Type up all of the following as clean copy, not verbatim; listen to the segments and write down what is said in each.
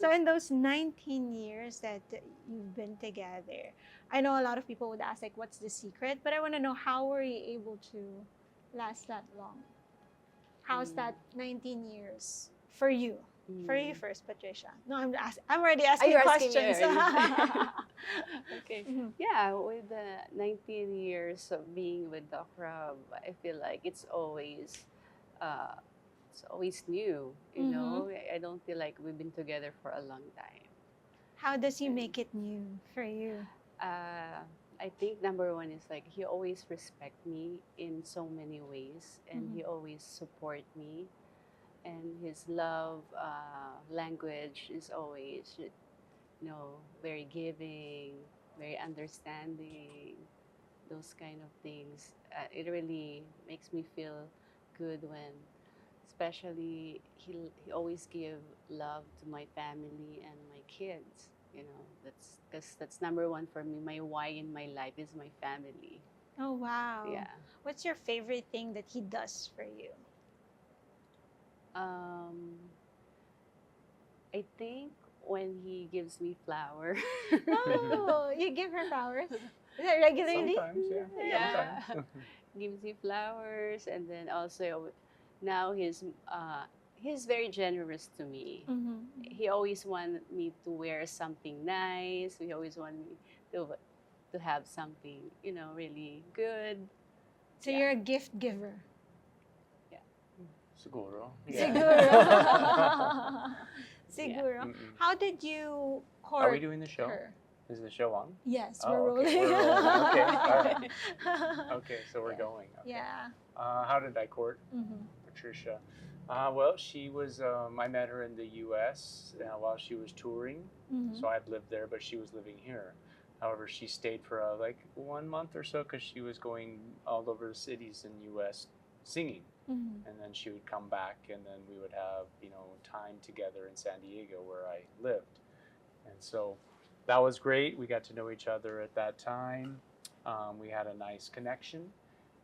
So in those 19 years that you've been together, I know a lot of people would ask like, what's the secret? But I want to know, how were you able to last that long? How's Mm. that 19 years for you? For you Mm. first, Patricia. No, I'm already Are you asking asking me questions. already? Okay. Mhm. Yeah, with the 19 years of being with Doc Rob, I feel like uh, it's always new. You Mhm. know, I don't feel like we've been together for a long time. How does he And make it new for you? uh, I think number one is like he always respect me in so many ways, and Mhm. he always support me. And his love language is always, very giving, very understanding, those kind of things. It really makes me feel good when, especially, he always give love to my family and my kids. That's because that's number one for me. My why in my life is my family. Oh, wow. Yeah. What's your favorite thing that he does for you? Um, I think when he gives me flower. Oh, you give her flowers? Is that regularly? Sometimes, yeah. Yeah. Sometimes. Gives me flowers, and then also now he's very generous to me. Mm-hmm. He always wanted me to wear something nice. He always wanted me to have something, really good. So Yeah. you're a gift giver. Yeah. Siguro. Yeah. Siguro. Yeah. Siguro. Mm-mm. How did you Are we court doing the show? her? Is the show on? Yes, we're Oh, okay. rolling. We're rolling. Okay. All right. Okay, so we're Yeah. going. Okay. Yeah. How did I court Mm-hmm. Patricia? Well, she was. I met her in the U.S. While she was touring, Mm-hmm. so I'd lived there, but she was living here. However, she stayed for like 1 month or so because she was going all over the cities in U.S. singing, Mm-hmm. and then she would come back, and then we would have time together in San Diego where I lived, and so that was great. We got to know each other at that time. We had a nice connection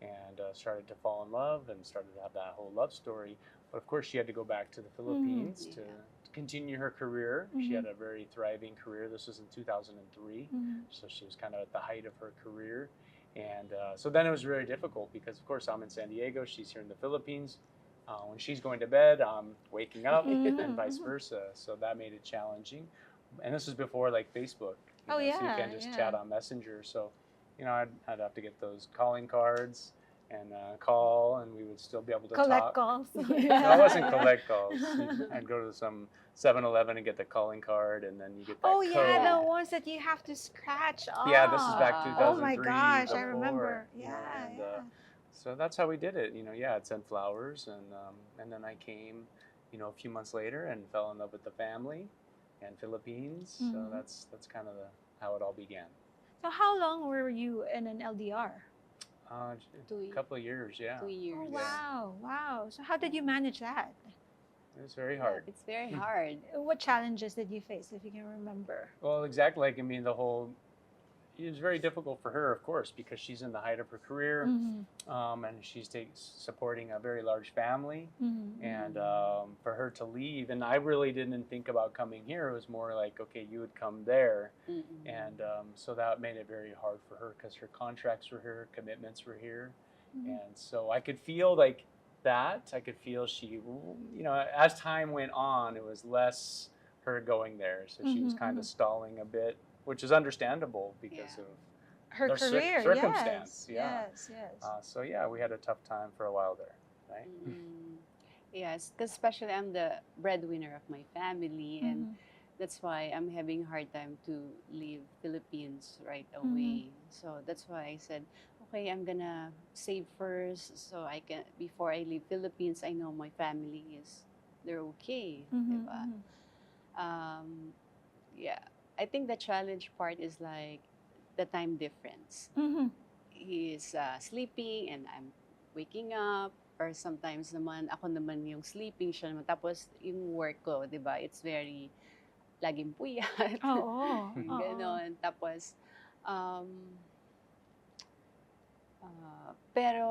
and started to fall in love and started to have that whole love story. But of course, she had to go back to the Mm-hmm. Philippines to Yeah. continue her career. She Mm-hmm. had a very thriving career. This was in 2003, Mm-hmm. so she was kind of at the height of her career. And so then it was very difficult because, of course, I'm in San Diego, she's here in the Philippines. When she's going to bed, I'm waking up, and vice Mm-hmm. versa. So that made it challenging. And this was before like Facebook, Oh so you yeah, can't just yeah. chat on Messenger. So, I'd have to get those calling cards and call, and we would still be able to Collect talk. calls. No, it wasn't collect calls. I'd go to some 7-Eleven and get the calling card, and then you get that Oh code. yeah, the Yeah. ones that you have to scratch off. Yeah, this is back Ah. Oh my 2003 gosh, I before, remember. Yeah, and yeah. so that's how we did it. Yeah, I'd send flowers, and then I came, a few months later and fell in love with the family and Philippines. So Mhm. that's kind of how it all began. So how long were you in an LDR? Two, A couple of years, yeah. Oh years. Yeah. wow, wow. So how did you manage that? It was very Yeah, hard. it's very hard. What challenges did you face, if you can remember? Well, exactly. Like, I mean, it was very difficult for her, of course, because she's in the height of her career, Mm-hmm. and she's supporting a very large family. Mm-hmm. And for her to leave, and I really didn't think about coming here. It was more like, okay, you would come there, Mm-mm. and so that made it very hard for her because her contracts were here, commitments were here, Mm-hmm. and so I could feel like that. I could feel she, as time went on, it was less her going there, so she was Mm-hmm. kind of stalling a bit, which is understandable because Yeah. of Her their career, circumstance. yes, Yeah. yes, yes. So yeah, we had a tough time for a while there, right? Mm. Yes, because especially I'm the breadwinner of my family, and Mm-hmm. that's why I'm having a hard time to leave Philippines right Mm-hmm. away. So that's why I said, okay, I'm gonna save first, so I can, before I leave Philippines, I know my family they're okay, diba? Mm-hmm. Um, yeah, I think the challenge part is like the time difference. Mm-hmm. He is sleeping and I'm waking up, or sometimes naman ako naman yung sleeping, siya naman, tapos yung work ko, 'di ba, it's very laging puyat. Oo, oo. Ganon. Tapos um pero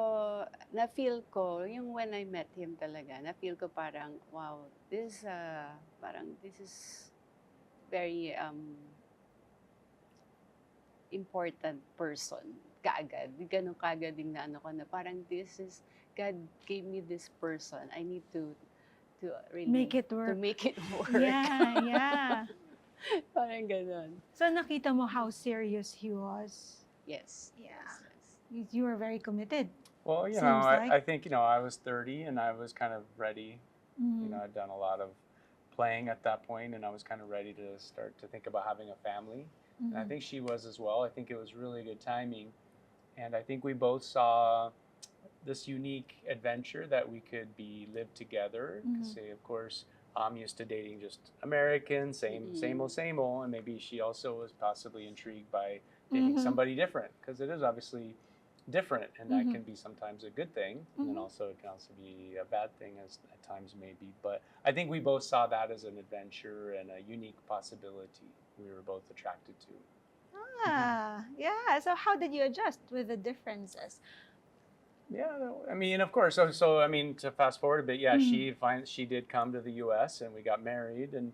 na-feel ko yung when I met him talaga, na-feel ko parang wow, this parang this is very important person kaagad. Ganun kaagad din na ano ko na parang this is, God gave me this person. I need to really Make it to work. make it work. Yeah, yeah. Parang ganun. So nakita mo how serious he was. Yes. Yeah. Yes. You were very committed. Well, you Seems know, like. I think, you know, I was 30 and I was kind of ready. You know, I'd done a lot of playing at that point, and I was kind of ready to start to think about having a family. And I think she was as well. I think it was really good timing. And I think we both saw this unique adventure that we could be live together. Because, of course, I'm used to dating just Americans, same old, and maybe she also was possibly intrigued by dating somebody different, because it is obviously different, and that can be sometimes a good thing, and then also it can also be a bad thing as at times maybe. But I think we both saw that as an adventure and a unique possibility we were both attracted to. Yeah. So how did you adjust with the differences? Yeah, I mean, of course. So I mean, to fast forward a bit, yeah, she did come to the U.S. and we got married, and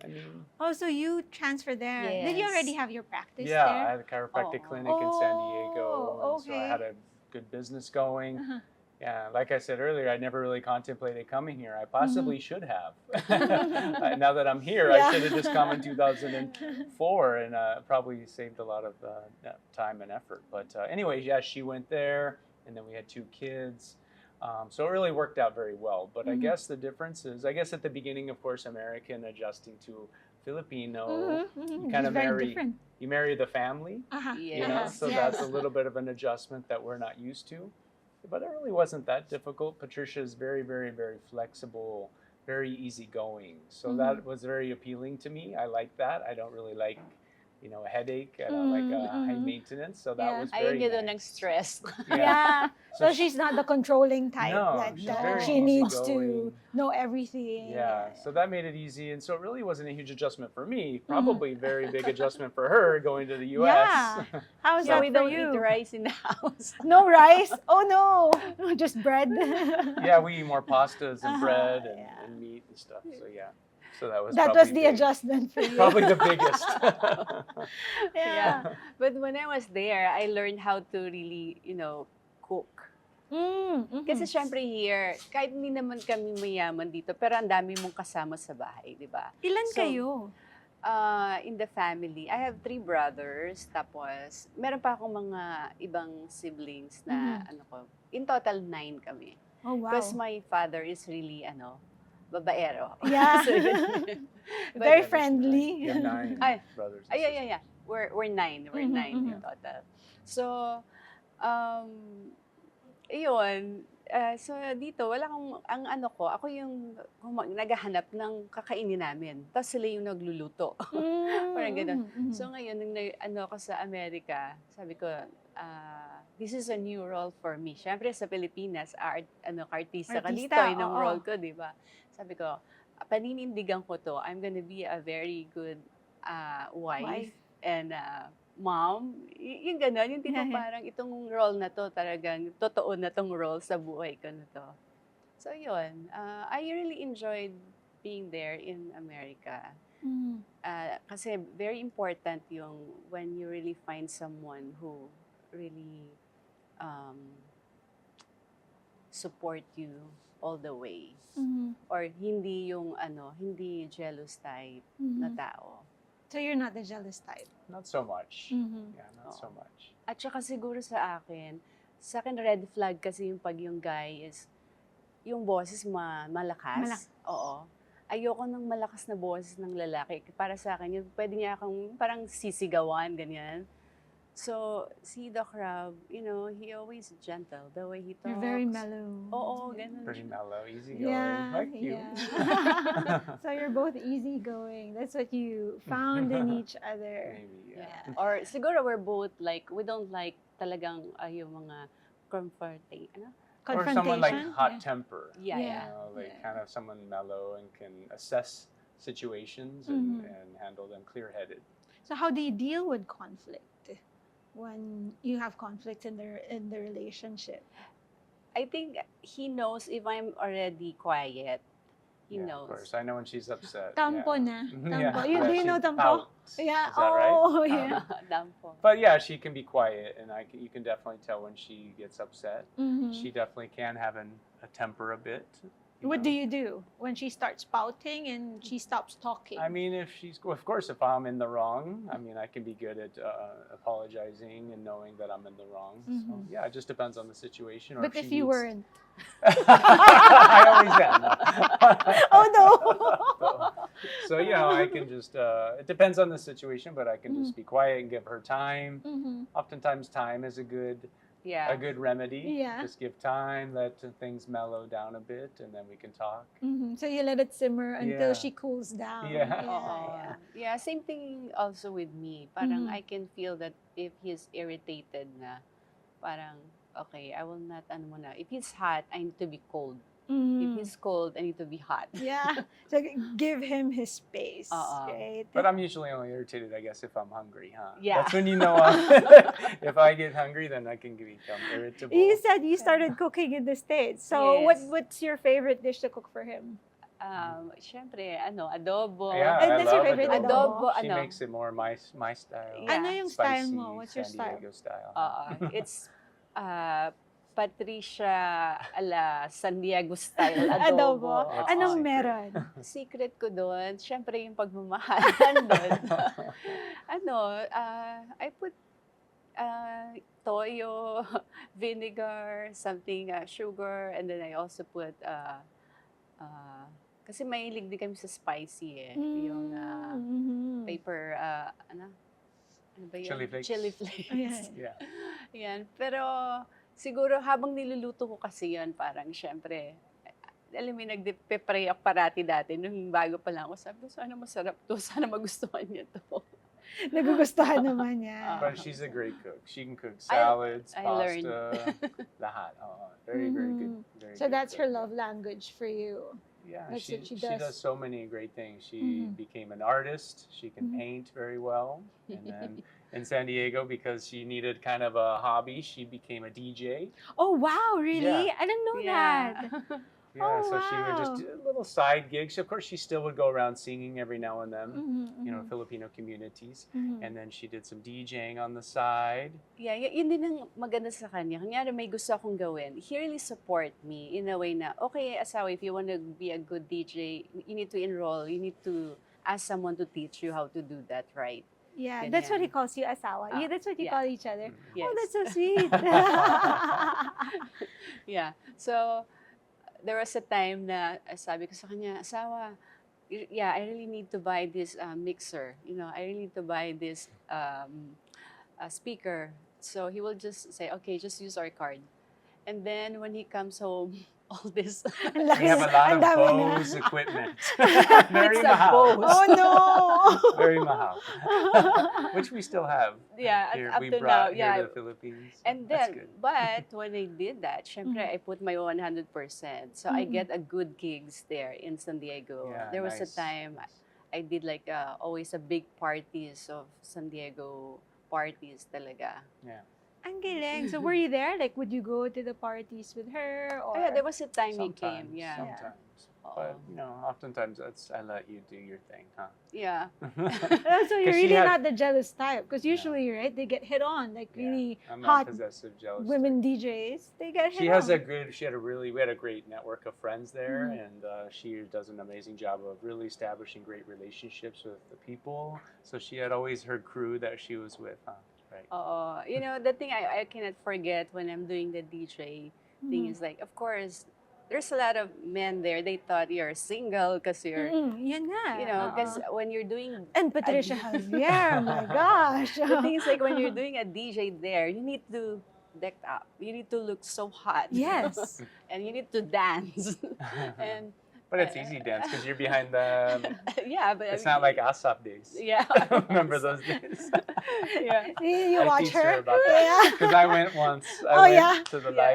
I mean. Oh, so you transferred there? Did you Yes. already have your practice Yeah, there? I had a chiropractic clinic in San Diego, Oh, and so I had a good business going. Uh-huh. Yeah, like I said earlier, I never really contemplated coming here. I possibly should have. Now that I'm here, I should have just come in 2004 and probably saved a lot of time and effort. But anyways, yeah, she went there, and then we had 2 kids. So it really worked out very well. But I guess the difference is, I guess at the beginning, of course, American adjusting to Filipino, you kind of marry the family, you know, so that's a little bit of an adjustment that we're not used to. But it really wasn't that difficult. Patricia is very, very, very flexible, very easygoing. So that was very appealing to me. I like that. I don't really like, you know, a headache. I don't like high maintenance. So that was very Ayaw nice. ng stress. Yeah. So she's not the controlling type. No, that she's very she needs to easygoing. know everything. Yeah, so that made it easy, and so it really wasn't a huge adjustment for me. Probably very big adjustment for her going to the U.S. Yeah. How's So that we for don't you? eat rice in the house. No rice? Oh no, just bread. Yeah, we eat more pastas and bread and meat and stuff. So yeah, so that was That probably was the big. adjustment for you. Probably the biggest. Yeah. But when I was there, I learned how to really, you know, cook. Kasi syempre here, kahit hindi naman kami mayaman dito, pero ang dami mong kasama sa bahay, di ba? Ilan So, kayo? In the family, I have 3 brothers, tapos meron pa akong mga ibang siblings na, ano ko, in total 9 kami. Oh, wow. Because my father is really, babaero. Yeah. So, yun. Very But- friendly. You have 9 Ay, brothers. And yeah. We're 9. We're 9 in total. So, iyon. So, dito, wala akong, ako yung naghahanap ng kakainin namin. Tapos sila yung nagluluto. Parang ganun. So, ngayon, nung ako sa Amerika, sabi ko, this is a new role for me. Siyempre, sa Pilipinas, artista ka dito, yun ang role ko, di ba? Sabi ko, paninindigan ko to. I'm gonna be a very good wife and mom. Yung gano'n, yung tipo parang itong role na to, talagang totoo na tong role sa buhay ko na to. So yun, I really enjoyed being there in America. Kasi very important yung when you really find someone who really support you all the way. Or hindi yung hindi jealous type na tao. So you're not the jealous type? Not so much. Yeah, not so much. At saka siguro sa akin red flag kasi yung pag yung guy is, yung boses malakas. Oo. Ayoko ng malakas na boses ng lalaki. Para sa akin, yung pwede niya akong parang sisigawan, ganyan. So, si Doc Rob, you know, he always gentle, the way he talks. You're very mellow. Oo, ganun. Pretty mellow, easygoing, Yeah, like you. So you're both easygoing. That's what you found in each other. Maybe, yeah. Yeah. Or siguro we're both like, we don't like talagang yung mga confronting, Or someone like Confrontation? hot temper. Yeah, You yeah. know, like kind of someone mellow and can assess situations and handle them clear-headed. So how do you deal with conflict when you have conflicts in the relationship? I think he knows if I'm already quiet, He Of knows. course. I know when she's upset. Tampo yeah. na. Tampo. Yeah. Do you She know tampo? pouts. Yeah. Is that right? Oh, yeah. Dampo. But yeah, she can be quiet, and you can definitely tell when she gets upset. Mhm. She definitely can have a temper a bit. What do you do when she starts pouting and she stops talking? I mean, of course, if I'm in the wrong, I mean, I can be good at apologizing and knowing that I'm in the wrong. So Mhm. yeah, it just depends on the situation. Or But if you weren't, I always am. oh no. So I can just. It depends on the situation, but I can just be quiet and give her time. Mhm. Oftentimes, time is a good remedy. Yeah. Just give time, let things mellow down a bit, and then we can talk. Mhm. So you let it simmer until Yeah. she cools down. Yeah. Yeah. Yeah, same thing also with me. Parang Mhm. I can feel that if he's irritated na, parang, okay, I will not, ano muna. If he's hot, I need to be cold. If Mhm. he's cold, I need to be hot. Yeah. So give him his space, Uh-uh. right? But I'm usually only irritated, I guess, if I'm hungry, huh? Yeah. That's when you know if I get hungry, then I can become irritable. You said you started cooking in the States. So Yes. what's your favorite dish to cook for him? Syempre, adobo. Yeah, And I that's your love favorite adobo. She ano? makes it more my style. Yeah. Ano yung Spicy, style mo? What's your San style? Diego style. It's Patricia ala San Diego style adobo. Adobo. What's the Anong secret? meron? Secret ko doon, syempre yung pagmamahal nandun. I put toyo, vinegar, something, sugar, and then I also put, kasi mahilig din kami sa spicy eh. Yung Mhm. paper, ano ba yun? Chili flakes. Chili flakes. Ayan. Yeah. Yan. Pero siguro habang niluluto ko kasi yan, parang syempre, alam mo, nagpe-pray ako parati dati. Nung bago pa lang ako, sabi ko, sana masarap to. Sana magustuhan niya to. Nagugustuhan naman niya. But she's a great cook. She can cook salads, I pasta, learned. lahat. Very, very good. Very So good that's cook. her love language for you. Yeah, That's what she she does. does so many great things. She became an artist. She can paint very well. And then in San Diego, because she needed kind of a hobby, she became a DJ. Oh wow, really? Yeah. I didn't know that. Yeah, Oh, so she would just wow. do little side gigs. Of course, she still would go around singing every now and then, Mhm, you know, mhm, Filipino communities. mhm. And then she did some DJing on the side. Yeah, yun din ang maganda sa kanya. Kunyari may gusto akong gawin, he really support me in a way na, okay, asawa, if you want to be a good DJ, you need to enroll, you need to ask someone to teach you how to do that right. Yeah, Ganyan. that's what he calls you, asawa. Yeah, that's what you Yeah. call each other. Yes. Oh, that's so sweet. Yeah. So, there was a time na sabi ko sa kanya, asawa, yeah, I really need to buy this mixer. You know, I really need to buy this speaker. So he will just say, okay, just use our card. And then when he comes home, all this. Ang We laki- have a lot ang of dami na. Bose equipment. Very It's a mahal. Bose. Oh no! Very mahal. Which we still have. Yeah, Here, up we to brought now. Yeah. here to the Philippines. And That's then, good. but when I did that, syempre, Mm. I put my 100%. So I get a good gigs there in San Diego. Yeah, There was a nice. time I did like always a big parties of San Diego parties talaga. Yeah. Ang galing. So were you there? Like, would you go to the parties with her? Or Oh, yeah, there was a time he Sometimes. came. Yeah. Sometimes. Oo. But, you know, oftentimes I let you do your thing, huh? Yeah. Oh, so you're 'Cause she really had- not the jealous type. Because usually, right, they get hit on. Like Yeah, really I'm hot not possessive, jealous. women type. DJs, they get hit We had a great network of friends there, and she does an amazing job of really establishing great relationships with the people. So she had always her crew that she was with, huh? Right. You know, the thing I cannot forget when I'm doing the DJ thing is like, of course, there's a lot of men there. They thought you're single because you're, Yan nga. you know, because Oo. when you're doing And Patricia Javier, my gosh. the thing is like when you're doing a DJ there, you need to deck up. You need to look so hot. Yes. And you need to dance. And But it's easy dance because you're behind the. yeah, but It's not like ASAP days. yeah. Remember those days? Yeah. You I watch teach her her? about that. Yeah. Because I went once. Oh, I went yeah? to the Yeah.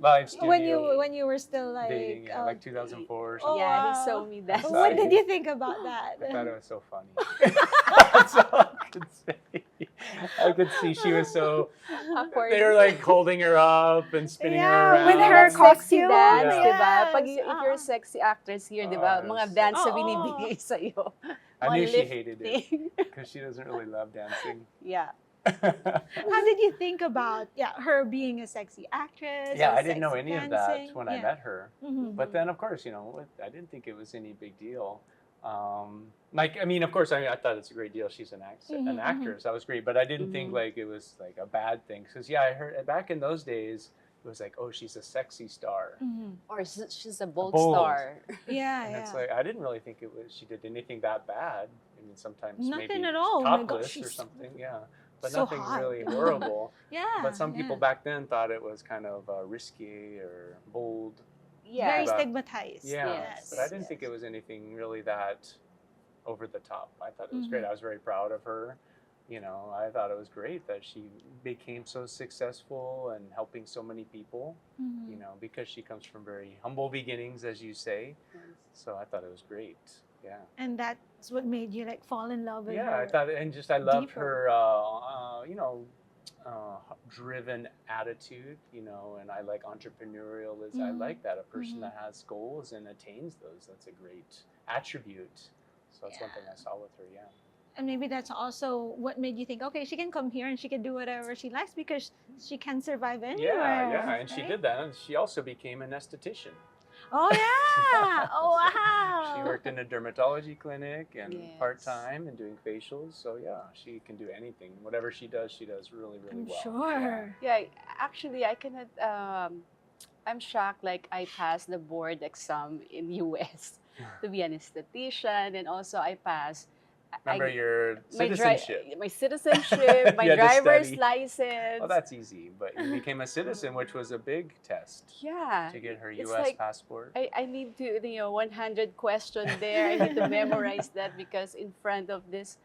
live studio. When you were still like dating, yeah, like 2004 or Oh, something. Yeah, he wow. showed me that. What did you think about that? I thought it was so funny. That's all I could say. I could see she was so. Awkward. They were like holding her up and spinning her Yeah, around. with Yung her mga sexy costume, dance, Yeah. di ba? Pag yes, if you're a sexy actress here, di Oh, ba? it Mga was dance na Oo. binibigay sa'yo. I Mga knew she hated it lifting. because she doesn't really love dancing. Yeah. How did you think about her being a sexy actress? Yeah, or I didn't know sexy any of that dancing? when I Yeah. met her. Mhm. But then, of course, I didn't think it was any big deal. I mean, of course, I thought it's a great deal. She's an Mhm, actress. That was great, but I didn't think Mhm. like it was like a bad thing. Because yeah, I heard back in those days, it was like, oh, she's a sexy star. Mhm. Or she's a bold Bold. star. Yeah, And yeah. it's like I didn't really think she did anything that bad. I mean, sometimes Nothing maybe at all. Oh my God, topless or she's something, yeah, but so nothing hot. really horrible. Yeah. But some people yeah. back then thought it was kind of risky or bold. Yeah. Very Diba? stigmatized. Yeah, Yes. but I didn't think Yes. it was anything really that over the top. I thought it was great. Mhm. I was very proud of her. I thought it was great that she became so successful and helping so many people. Mhm. Because she comes from very humble beginnings, as you say. So I thought it was great. Yeah. And that's what made you like fall in love with Yeah, her. I thought, and just I loved deeper. her, driven attitude, and I like entrepreneurialism. I Mhm. like that. A person Mhm. that has goals and attains those, that's a great attribute. So that's one thing I saw with her, yeah. And maybe that's also what made you think, okay, she can come here and she can do whatever she likes because she can survive anywhere. Yeah, and she right? did that. And she also became an esthetician. Oh yeah! Oh wow! She worked in a dermatology clinic and Yes. part-time and doing facials. So yeah, she can do anything. Whatever she does really, really I'm well. sure. Yeah, actually, I cannot. I'm shocked. Like I passed the board exam in US to be an esthetician, and also I passed. Remember your my citizenship. my citizenship, my You had to driver's study. license. Well, that's easy, but you became a citizen, which was a big test Yeah. to get her It's U.S. like, passport. I need to 100 question there. I need to memorize that because in front of this,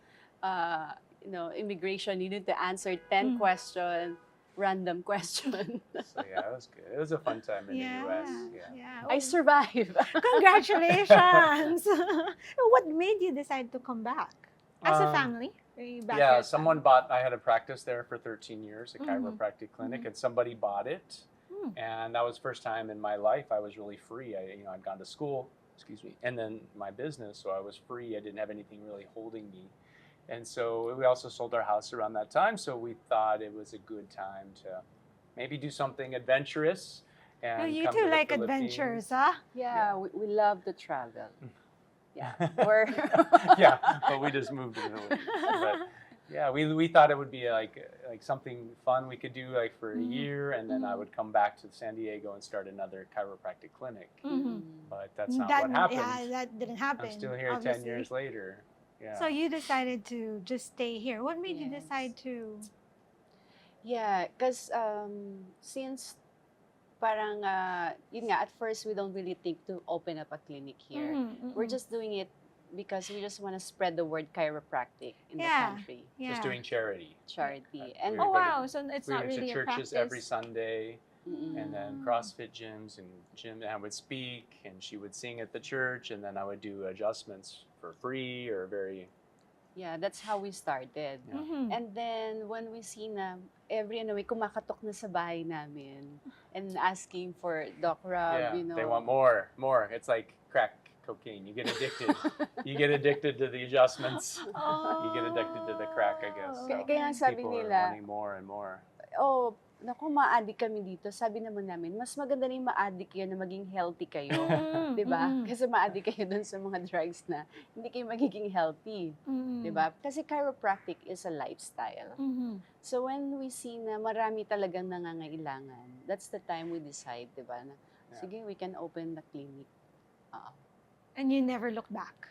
immigration, you need to answer 10 Mm. question, random question. So yeah, it was good. It was a fun time in the U.S. Yeah. I survived. Congratulations! What made you decide to come back? As a Um, family? Were you back Yeah, as someone family? bought. I had a practice there for 13 years, a Mhm. chiropractic clinic, Mhm. and somebody bought it. Mm. And that was the first time in my life I was really free. I'd gone to school, excuse me, and then my business, so I was free. I didn't have anything really holding me. And so we also sold our house around that time, so we thought it was a good time to maybe do something adventurous and Oh, you come two to the like Philippines. adventures, huh? Yeah, we love to travel. Yeah, we're Yeah, but we just moved to the Philippines. But yeah, we thought it would be like something fun we could do like for a Mhm. year, and then I Mhm. would come back to San Diego and start another chiropractic clinic. Mhm. But that's not That, what happened. Yeah, that didn't happen. I'm still here 10 obviously. years later. Yeah. So you decided to just stay here. What made you Yes. decide to? Yeah, because since parang, yun nga, at first we don't really think to open up a clinic here. Mhm, We're mhm. just doing it because we just want to spread the word chiropractic in Yeah. the country. Yeah. Just doing charity. Charity. Yeah. And Oh We go to- wow! So it's We not went to really a churches practice. every Sunday, Mm-mm. and then Mm. CrossFit gyms and gym. And I would speak, and she would sing at the church, and then I would do adjustments for free or very. Yeah, that's how we started. Yeah. Mhm. And then when we see na every may kumakatok na sa bahay namin and asking for Doc Rob, Yeah, they want more. It's like crack cocaine. You get addicted. You get addicted to the adjustments. You get addicted to the crack, I guess. So Kaya sabi people are nila, wanting more and more. oh, naku, ma-addict kami dito. Sabi naman namin, mas maganda na yung ma-addict kayo na maging healthy kayo. Mm, 'Di ba? mm, Kasi ma-addict kayo dun sa mga drugs na hindi kayo magiging healthy. mm. 'Di ba? Kasi chiropractic is a lifestyle. Mhm. So when we see na marami talagang nangangailangan, that's the time we decide, 'di ba? Na, Yeah. sige, we can open the clinic. And you never look back.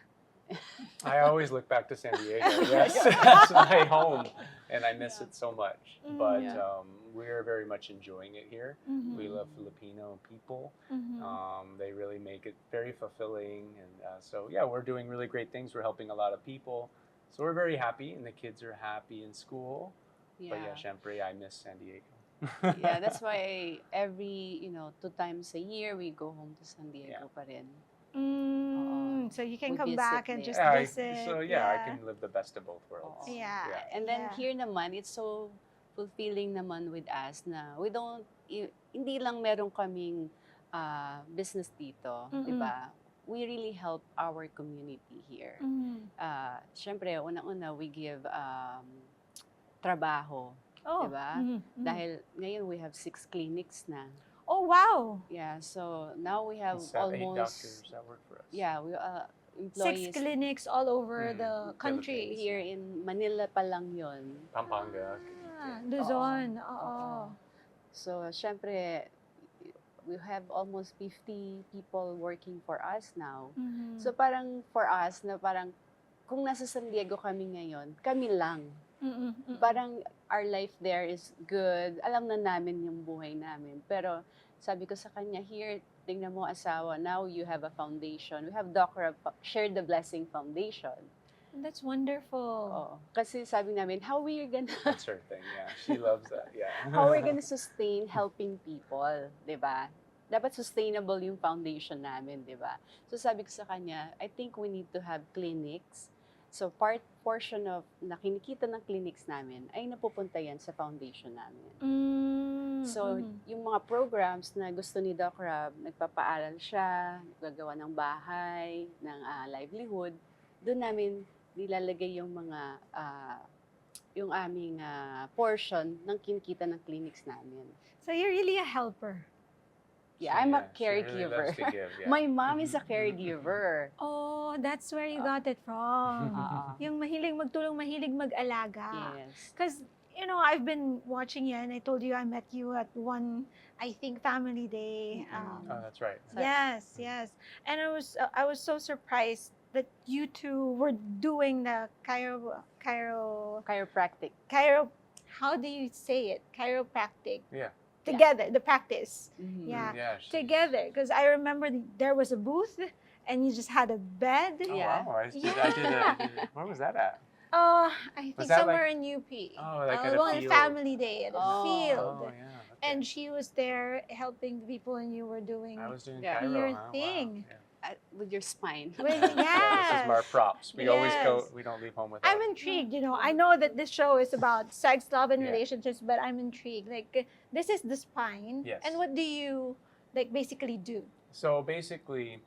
I always look back to San Diego. Yes, that's my home, and I miss it so much. But Yeah. we're very much enjoying it here. Mhm. We love Filipino people. Mhm. They really make it very fulfilling, and so yeah, we're doing really great things. We're helping a lot of people, so we're very happy, and the kids are happy in school. But yeah, syempre, I miss San Diego. Yeah, that's why every, 2 times a year we go home to San Diego pa rin. Mm, So you can we come visit back and there. just Yeah, visit. so yeah, I can live the best of both worlds. Oo. Yeah. And then yeah. here naman, it's so fulfilling naman with us na we don't, hindi lang meron kaming business dito, di Mm-mm. ba? We really help our community here. Siyempre, unang-una, we give trabaho, Oh. di ba? Dahil ngayon we have 6 clinics na. Oh, wow. Yeah, so now we have And 8 almost, doctors that work for us. yeah, we 6 employees clinics all over the country. Philippines. here in Manila pa lang yun. Pampanga. Luzon. Oo. So, syempre, we have almost 50 people working for us now. So, parang for us, na parang kung nasa San Diego kami ngayon, kami lang. Parang our life there is good. Alam na namin yung buhay namin. Pero sabi ko sa kanya, here, tingnan mo asawa, now you have a foundation. We have Dr. Share the Blessing Foundation. That's wonderful. Oo. Kasi sabi namin, how we gonna That's her thing, yeah. She loves that, yeah. how we're gonna sustain helping people, di ba? Dapat sustainable yung foundation namin, di ba? So sabi ko sa kanya, I think we need to have clinics. So portion of na kinikita ng clinics namin ay napupunta yan sa foundation namin. So yung mga programs na gusto ni Doc Rob, nagpapaaral siya, gagawa ng bahay, ng livelihood, doon namin nilalagay yung mga yung aming portion ng kinikita ng clinics namin. So you're really a helper. Yeah, I'm a She really caregiver. loves to give, yeah. My mom is a caregiver. Oh, that's where you got it from. Yung mahilig magtulong, mahilig mag-alaga. Yes. Because, you know, I've been watching you and I told you I met you at one, I think, family day. Oh, that's right. Yes. And I was so surprised that you two were doing the Chiropractic. how do you say it? Chiropractic. Yeah. Together, the practice. Mhm. Yeah. she's- Together. Because I remember there was a booth and you just had a bed. Oh, Yeah. wow. I did where was that at? I think Was that somewhere in UP. Oh, like at a one field. family day at a Oh. field. Oh, yeah. Okay. And she was there helping people and you were doing I was doing Yeah. Chiro, your huh? Wow. thing. Yeah. With your spine. With- Yeah, this is our yes. props. We always go. Yes. We don't leave home without. I'm intrigued, you know. I know that this show is about sex, love, and Yeah. relationships, but I'm intrigued. Like, this is the spine. Yes. And what do you, like, basically do? So basically,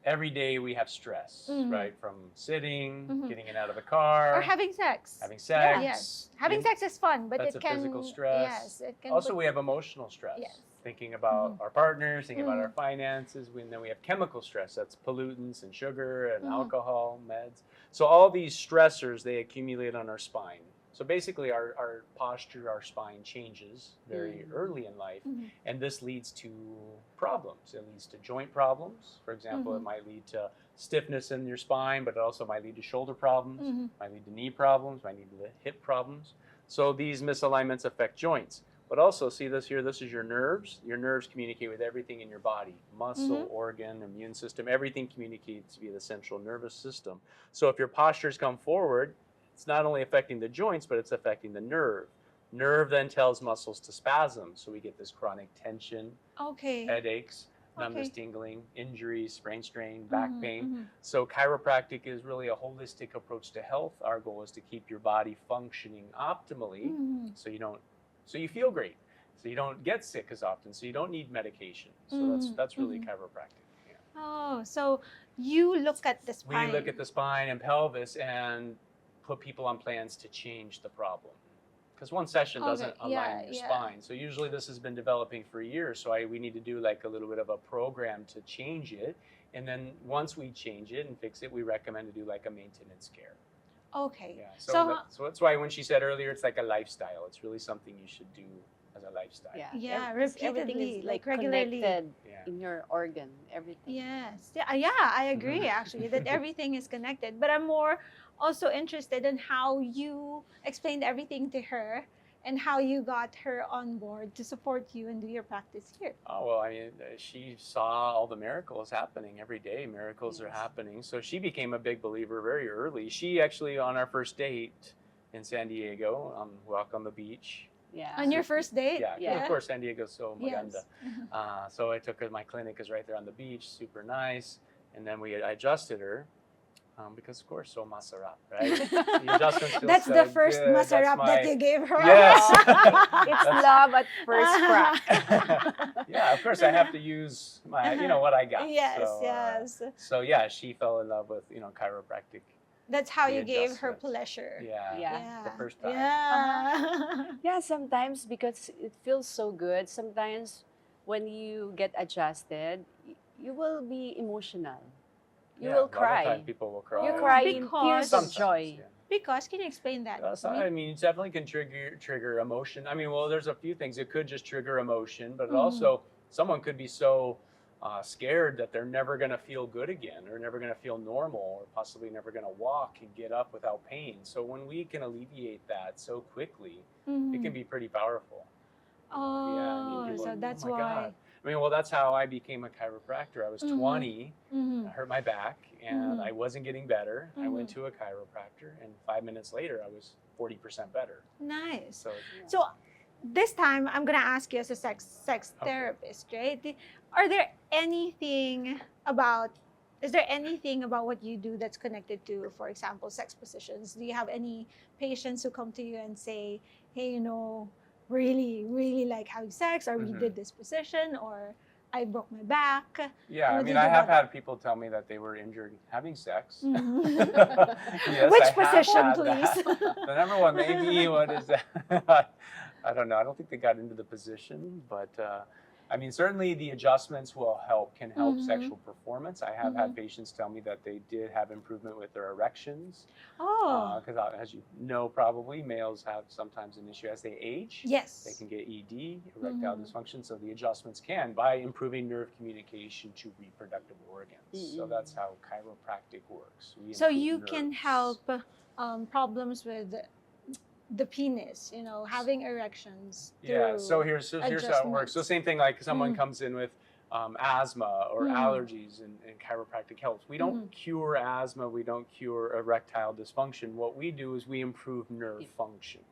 every day we have stress, right? From sitting, getting in and out of the car, Or having sex. having sex. Yes. Having in- sex is fun, but That's it a can... physical stress. Yes, it can... Also, put- we have emotional stress. Yes. Thinking about our partners, thinking about our finances. And then we have chemical stress. That's pollutants and sugar and alcohol, meds. So all these stressors, they accumulate on our spine. So basically our posture, our spine changes very early in life. And this leads to problems. It leads to joint problems. For example, it might lead to stiffness in your spine, but it also might lead to shoulder problems, might lead to knee problems, might lead to hip problems. So these misalignments affect joints. But also, see this here, this is your nerves. Your nerves communicate with everything in your body. Muscle, organ, immune system, everything communicates via the central nervous system. So if your postures come forward, it's not only affecting the joints, but it's affecting the nerve. Nerve then tells muscles to spasm. So we get this chronic tension, Okay. headaches, numbness, Okay. tingling, injuries, sprain, strain, back pain. So chiropractic is really a holistic approach to health. Our goal is to keep your body functioning optimally so you feel great. So you don't get sick as often. So you don't need medication. So that's really chiropractic. Yeah. Oh, so you look at the spine. We look at the spine and pelvis and put people on plans to change the problem. Because one session doesn't align your spine. So usually this has been developing for years. So we need to do like a little bit of a program to change it. And then once we change it and fix it, we recommend to do like a maintenance care. Okay. Yeah. So So that's why when she said earlier, it's like a lifestyle. It's really something you should do as a lifestyle. Yeah, Everything repeatedly, is like like regularly. connected Yeah. in your organ, everything. Yes. Yeah, I agree actually that everything is connected. But I'm more also interested in how you explained everything to her and how you got her on board to support you and do your practice here. Oh, well, I mean, she saw all the miracles happening every day. Miracles are Yes. happening. So she became a big believer very early. She actually, on our first date in San Diego, walk on the beach. Yeah. On your first date? Yeah, Yeah. of course, San Diego's so maganda. Yes. So I took her, my clinic is right there on the beach, super nice. and then I adjusted her. Because of course, so masarap, right? The adjustment feels That's so the first good. That's masarap that my- you gave her. Yes. It's love at first crack. Yeah, of course I have to use my, what I got. Yes, So, yes. So yeah, she fell in love with, chiropractic. That's how the you gave her adjustments. pleasure. Yeah. Yeah. The first time. Yeah. Yeah, sometimes because it feels so good, sometimes when you get adjusted, you will be emotional. You Yeah, will a lot of cry. time people will cry. You cry in Because- tears of Sometimes, joy. yeah. Because, can you explain that? So, to me? I mean, it definitely can trigger emotion. I mean, well, there's a few things. It could just trigger emotion, but Mhm. also someone could be so scared that they're never going to feel good again, or never going to feel normal, or possibly never going to walk and get up without pain. So when we can alleviate that so quickly, it can Mhm. be pretty powerful. Oh, Yeah, I mean, people so are, that's oh my why. God. I mean, well, that's how I became a chiropractor. I was Mhm. 20. Mhm. I hurt my back and Mhm. I wasn't getting better. I went Mhm. to a chiropractor, and 5 minutes later, I was 40% better. Nice. So, So this time, I'm gonna ask you as a sex Okay. therapist, right? Are there anything about? Is there anything about what you do that's connected to, for example, sex positions? Do you have any patients who come to you and say, "Hey, really, really like having sex, or we Mhm. did this position, or I broke my back"? yeah, I What do mean, you I do have about had people tell me that they were injured having sex. Mhm. Yes, Which I have position, had please? that. The number one, maybe, what is that? I don't know. I don't think they got into the position, but I mean, certainly the adjustments can help Mhm. sexual performance. I have had patients tell me that they did have improvement with their erections. Oh, Because as you know, probably males have sometimes an issue as they age. yes. They can get ED, erectile Mhm. dysfunction. So the adjustments can by improving nerve communication to reproductive organs. So that's how chiropractic works. We So improve you can nerves. help problems with the penis, having erections. Yeah. So through here's how it works. So adjustments. same thing, like someone Mm. comes in with asthma or Mhm. allergies, and chiropractic helps. We don't cure asthma. We don't cure erectile dysfunction. What we do is we improve nerve function.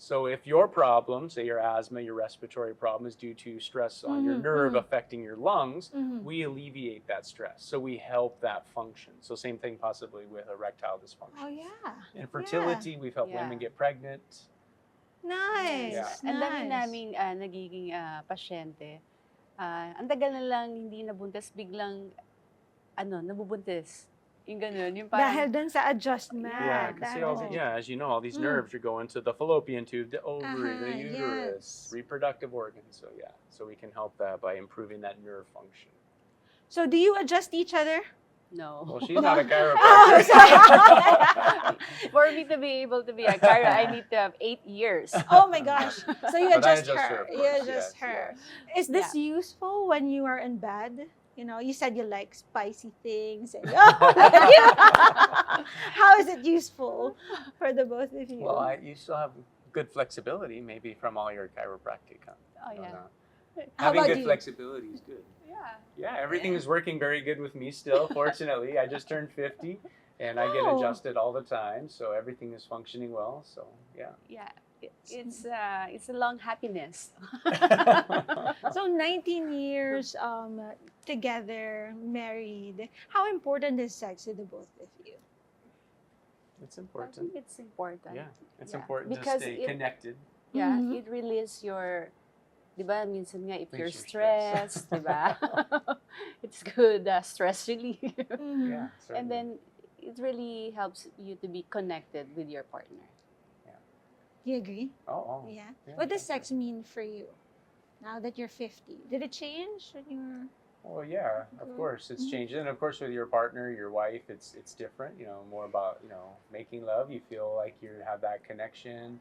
So if your problem, say your asthma, your respiratory problem, is due to stress on your Mhm, nerve mhm. affecting your lungs, Mhm. we alleviate that stress. So we help that function. So same thing possibly with erectile dysfunction. Oh yeah. Infertility, we've helped Yeah. women get pregnant. Nice. Yeah. Ang dami Nice. naming nagiging pasyente. Ang tagal na lang hindi nabuntis, biglang nabubuntis. Yung ganun, yung Dahil parang dun sa adjustment. Yeah, Dahil because dun- as you know, all these Mm. nerves are going to the fallopian tube, the ovary, Uh-huh, the yes. uterus, reproductive organs. So yeah, so we can help that by improving that nerve function. So do you adjust each other? no. Well, she's not a Oh, chiropractor. sorry. For me to be able to be a chiro, I need to have 8 years. Oh my gosh. So you But I adjust adjust her. her, of You course, adjust yes, her. yes. Is this useful when you are in bed? You said you like spicy things. And, how is it useful for the both of you? Well, you still have good flexibility, maybe from all your chiropractic. Oh, I don't yeah. know. How Having about good you? flexibility is good. Yeah. Yeah, everything is working very good with me still, fortunately. I just turned 50 and I get Oh. adjusted all the time, so everything is functioning well. So, yeah. Yeah. It's a long happiness. So 19 years together, married. How important is sex to the both of you? It's I important. think it's important. Yeah, it's Yeah. important Because to stay it- connected. Yeah, Mhm. it releases your, di ba, minsan nga if you're Release your stress. stressed, di ba? It's good, stress relief. Mhm. Yeah, certainly. And then it really helps you to be connected with your partner. Do you agree? Oh. Yeah. Yeah, What does definitely. sex mean for you now that you're 50? Did it change when you were? Well, yeah, of Good. course, it's Mhm. changed. And of course, with your partner, your wife, it's different. More about making love. You feel like you have that connection.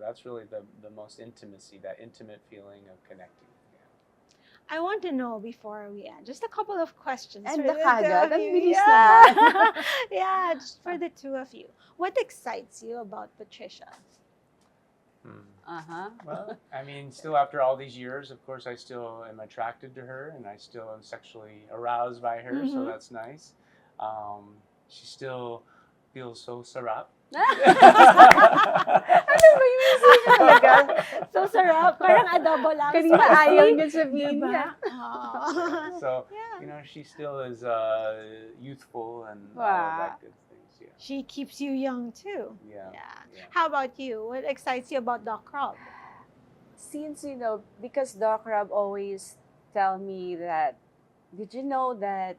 That's really the most intimacy, that intimate feeling of connecting. I want to know before we end, just a couple of questions. And for the two kagad, of ang you. bilis Yeah. naman. Yeah, just for the two of you. What excites you about Patricia? Uh-huh. Well, I mean, still after all these years, of course, I still am attracted to her, and I still am sexually aroused by her. So Mhm. that's nice. She still feels so sarap. Ano ba yung message talaga? So sarap. Parang adobo lang. Kanina Spicy. ayaw niya sabihin Diba? niya. So, Yeah. she still is youthful and all Wow. that good things. Yeah. She keeps you young too. Yeah. Yeah. How about you? What excites you about Doc Rob? Since, because Doc Rob always tell me that, did you know that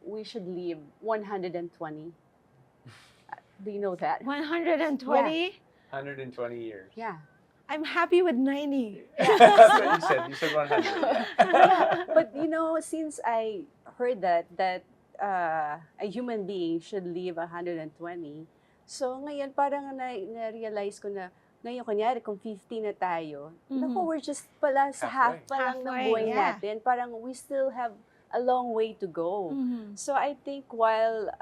we should live 120? Do you know that? 120? 120 years. Yeah. I'm happy with 90. That's what you said. You said 100. Yeah. But since I heard that a human being should live 120, so ngayon parang na-realize ko na, ngayon kunyari kung 50 na tayo, naku, we're just pala sa half pa lang ng Halfway, buhay yeah. natin. Parang we still have a long way to go. So I think while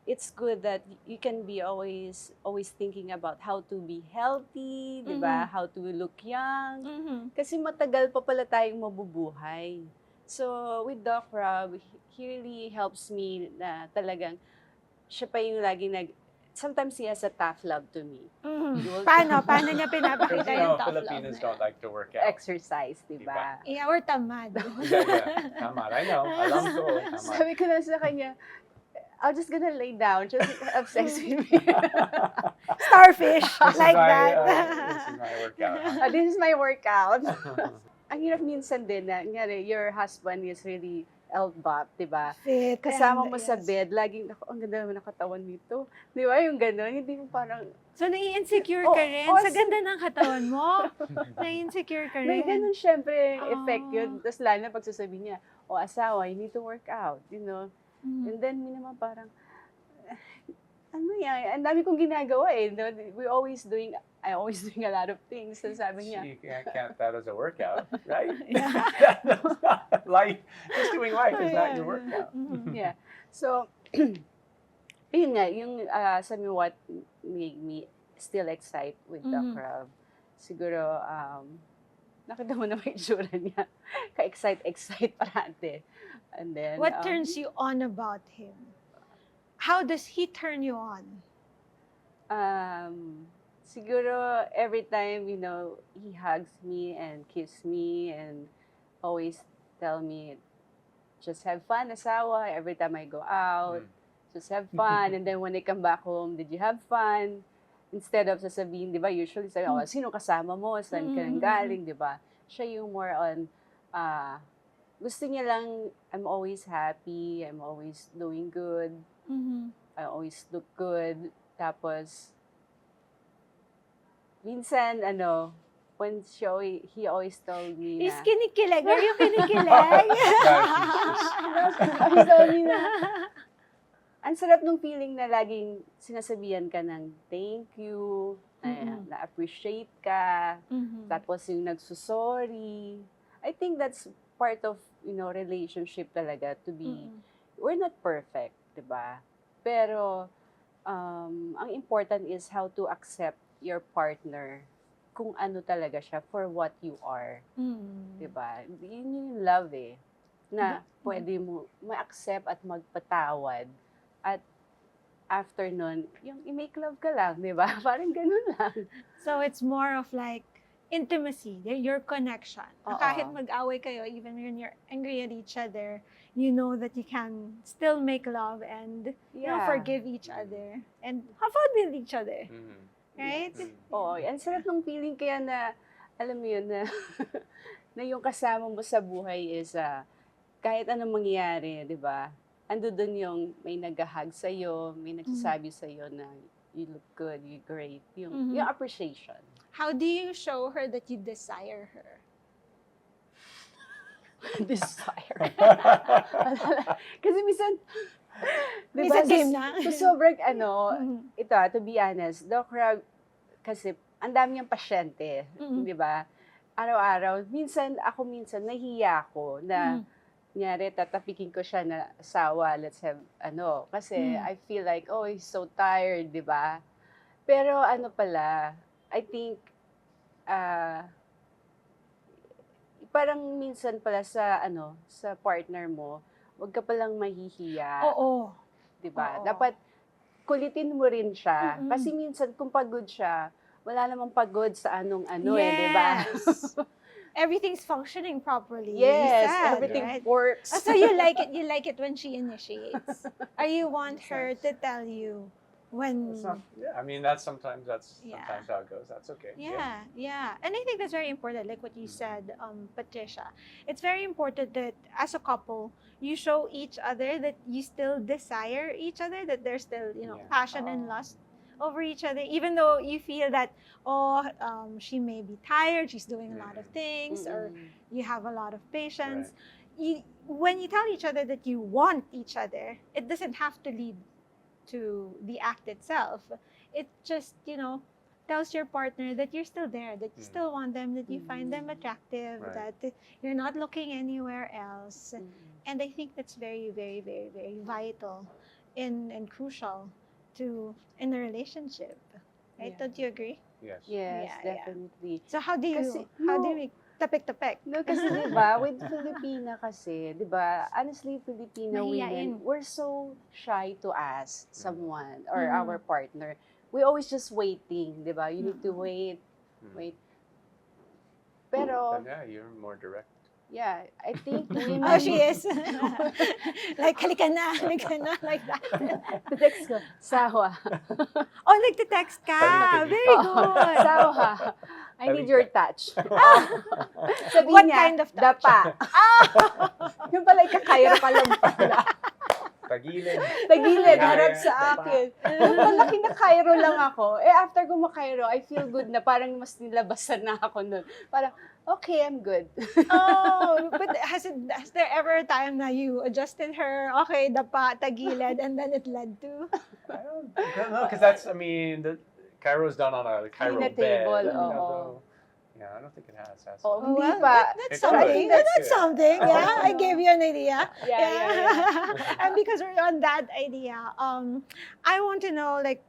it's good that you can be always thinking about how to be healthy, di ba? How to look young. Kasi matagal pa pala tayong mabubuhay. So with Doc Rob, he really helps me na talagang siya pa yung laging sometimes he has a tough love to me. Paano niya pinapakita yung tough love? Filipinos don't like to work out. Exercise, di ba? Yeah, or tamad. Yeah. Tamad. I know. Alam ko. Tamad. Sabi ko na sa kanya, I'm just gonna lay down, just have sex with me. Starfish, like that. This is my workout. This is my workout. Ang hirap minsan din na, your husband is really elbap, di ba? Fit. Kasama and, mo sa yes. bed, laging, ang ganda naman ng katawan nito. Di ba? Yung gano'n, hindi mo parang, So, nai-insecure Oh, ka rin? oh, Sa ganda ng katawan mo? Nai-insecure ka may rin? gano'n syempre effect Oh. yun. Tapos lalo na pagsasabi niya, asawa, you need to work out, Mm. And then, mi naman parang, ano yan, ang dami kong ginagawa eh. I always doing a lot of things. So sabi niya, You can't count that as a workout, right? Yeah. That's not life. Just doing life is not your workout. yeah. So, yun nga, yung sabi mo what made me still excite with Doc Rob. Siguro, nakita mo na may itsura niya. Ka-excite parate. And then, What turns you on about him? How does he turn you on? Siguro, every time, he hugs me and kiss me and always tell me, just have fun, asawa, every time I go out. Just have fun. And then when I come back home, did you have fun? Instead of sasabihin, di ba, usually sabi, sino kasama mo? Saan ka nang galing, di ba? Siya yung more on, gusto niya lang, I'm always happy, I'm always doing good, I always look good. Tapos, minsan, when he always told me Is na, kinikilig? Are you kinikilig? he told me na, ang sarap nung feeling na laging sinasabihan ka ng thank you, na-appreciate ka, tapos yung nagsusorry. I think that's part of, relationship talaga to be, we're not perfect, di ba? Pero, ang important is how to accept your partner kung ano talaga siya for what you are. Di ba? Yun yung love eh. Na pwede mo ma-accept at magpatawad. At after nun, yung i-make love ka lang, di ba? Parang ganun lang. So it's more of like intimacy, your connection. Na Oo. kahit mag-away kayo, even when you're angry at each other, you know that you can still make love and forgive each other and have fun with each other. Right? Oo, ang sarap ng feeling kaya na, alam mo yun, na, na yung kasama mo sa buhay is, kahit anong mangyari, di ba? Ando dun yung may nag-hug sa'yo, may nagsasabi sa'yo na you look good, you're great. Yung appreciation. How do you show her that you desire her? Desire. Kasi minsan, di Minsan ba, game na. so sobrang ito to be honest, Doc Rob, kasi ang dami niyang pasyente, di ba? Araw-araw, minsan nahihiya ako na, kunyari, tatapikin ko siya na asawa, let's have, kasi I feel like, he's so tired, di ba? Pero pala, I think, parang minsan pala sa partner mo, wag ka palang mahihiya. Oo. Di ba? Oo. Dapat, kulitin mo rin siya. Mm-mm. Kasi minsan kung pagod siya, wala namang pagod sa anong-ano di ba? Yes. Everything's functioning properly. you Yes, said, everything right? works. So you like it. You like it when she initiates, or you want her to tell you when. It's not, yeah, I mean, that's sometimes Yeah. how it goes. That's okay. Yeah. And I think that's very important, like what you said, Patricia. It's very important that as a couple, you show each other that you still desire each other, that there's still, Yeah. passion and lust over each other, even though you feel that, she may be tired, she's doing a lot of things, or you have a lot of patience. When you tell each other that you want each other, it doesn't have to lead to the act itself. It just, tells your partner that you're still there, that you still want them, that you find them attractive, Right. that you're not looking anywhere else. Mm. And I think that's very, very, very, very vital and crucial in a relationship. Right? Yeah. Don't you agree? Yes. Yes, Yeah. definitely. So how do you Kasi, make tapik-tapik? No, kasi di ba, with Filipina kasi, di ba, honestly, Filipino Mahiyain. women, we're so shy to ask someone or Mhm. our partner. We always just waiting, di ba? You need to wait. Pero, But yeah, you're more direct. yeah, I think women... Oh, she is. Like, halika na, like that. Text ko, sawa. Oh, nagte-text ka. Halika dito. Very good. Sawa. I need your touch. Sabi What niya, kind of touch? dapa. Yung pala, ikakayro ka lang pala. Tagilid. Tagilid, Yeah, harap yeah. sa akin. Yung pala, kinakayro lang ako. I after ko makayro, I feel good na parang mas nilabasan na ako nun. Parang, okay, I'm good. Oh, but has there ever a time na you adjusted her, okay, dapa, tagilid, and then it led to? I don't know, because that's, I mean, the Chiro's done on a Chiro In a bed. table, you know, oo. though. Yeah, I don't think it has. Oh, Oh, hindi well, pa. that's It could. something. That's That's good. something. Yeah, I Oh. gave you an idea. Yeah. And because we're on that idea, I want to know, like,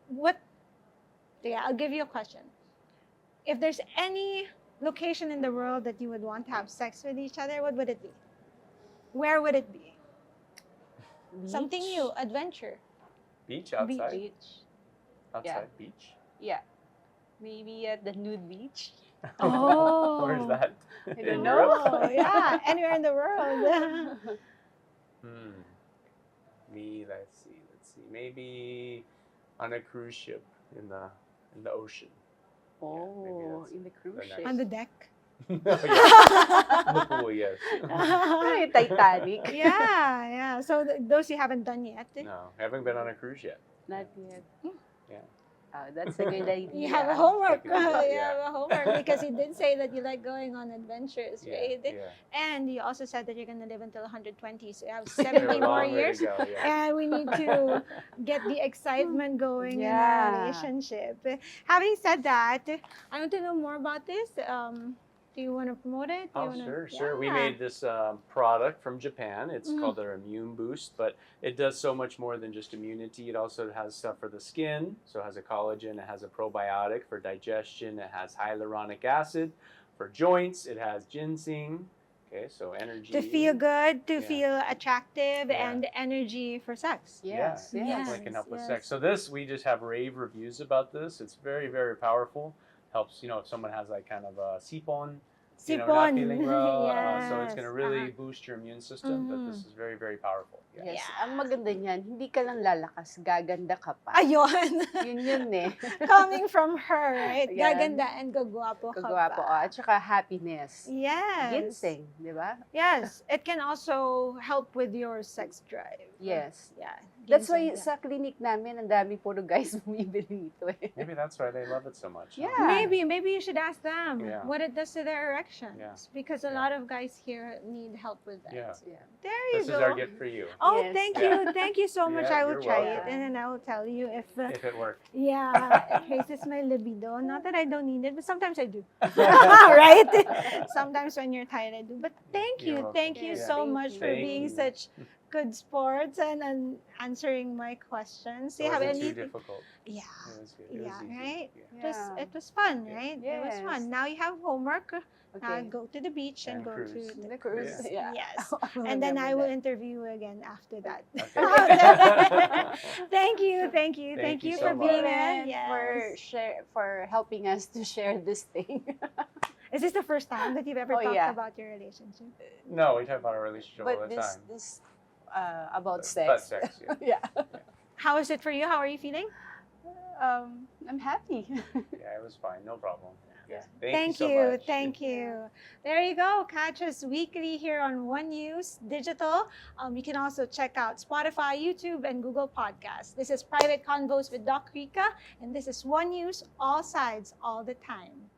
I'll give you a question. If there's any location in the world that you would want to have sex with each other, what would it be? Where would it be? Something new, adventure. Beach outside. Beach. Outside beach. Yeah. Maybe at the nude beach. Oh. Where's that? I In don't know. Europe? Oh, yeah, anywhere in the world. Me, let's see. Maybe on a cruise ship in the ocean. Oh, that's in the cruise very nice. ship. On the deck. Oh, yeah. In the pool, yes. Ay, Titanic. Yeah. So those you haven't done yet. No, haven't been on a cruise yet. Not yet. Yeah. Oh, that's a good idea. You have a homework. Take it easy, You yeah. have a homework because you did say that you like going on adventures, right? Yeah. And you also said that you're going to live until 120, so you have We have a 70 more long way to years. go, yeah. And we need to get the excitement going in Yeah. our relationship. Having said that, I want to know more about this. Do you want to promote it? Do you Oh, wanna- sure. We Yeah. made this product from Japan. It's Mhm. called our Immune Boost, but it does so much more than just immunity. It also has stuff for the skin. So it has a collagen, it has a probiotic for digestion, it has hyaluronic acid for joints, it has ginseng. Okay, so energy. To feel good, to Yeah. feel attractive, Yeah. and energy for sex. Yes, yeah, yes. definitely can help with yes. sex. So this, we just have rave reviews about this. It's very, very powerful. Helps, if someone has like kind of a sipon, not Sipon. feeling well. So Yes. it's going to really boost your immune system. But this is very, very powerful. Yeah. Yes. Yeah. Ang maganda niyan, hindi ka lang lalakas, gaganda ka pa. Ayun. Yun eh. Coming from her, right? Yan. Gaganda and gagwapo ka Kagwapo. pa. At saka happiness. Yes. Ginseng, di ba? Yes. It can also help with your sex drive. Yes. Yeah. That's why ginseng, sa clinic namin, ang dami puro guys bumibili nito eh. Maybe that's why they love it so much. huh? Yeah. Maybe you should ask them Yeah. what it does to their erections. Yeah. Because a Yeah. lot of guys here need help with that. Yeah. Yeah. There you This go. is our gift for you. Oh, Yes. thank Yeah. you. Thank you so much. Yeah, I will you're try welcome. it and then I will tell you if If it worked. yeah, it raises my libido. Not that I don't need it, but sometimes I do. Right? Sometimes when you're tired, I do. But thank You're you. welcome. Thank you Yeah. so Thank much you. for Thank being you. such good sports and answering my questions. Do It you have wasn't too any? difficult. Yeah. It was good. It was Yeah, easy. right? Yeah. It was fun, Yeah. right? It was Yes. fun. Now you have homework. Okay. Go to the beach and And go cruise. to The cruise. Yeah. Yeah. Yes. will And then I remember will that. interview you again after that. Okay. Thank you, thank you, Thank thank you you so for much. being And here. for helping us to share this thing. Is this the first time that you've ever Oh, talked yeah. about your relationship? No, we talk about our relationship all But the time. this about But sex. sex, yeah. Yeah. How is it for you? How are you feeling? I'm happy. Yeah, it was fine. No problem. Yeah. Thank you so much. Thank you. There you go. Catch us weekly here on One News Digital. You can also check out Spotify, YouTube, and Google Podcasts. This is Private Convos with Doc Rika, and this is One News, all sides, all the time.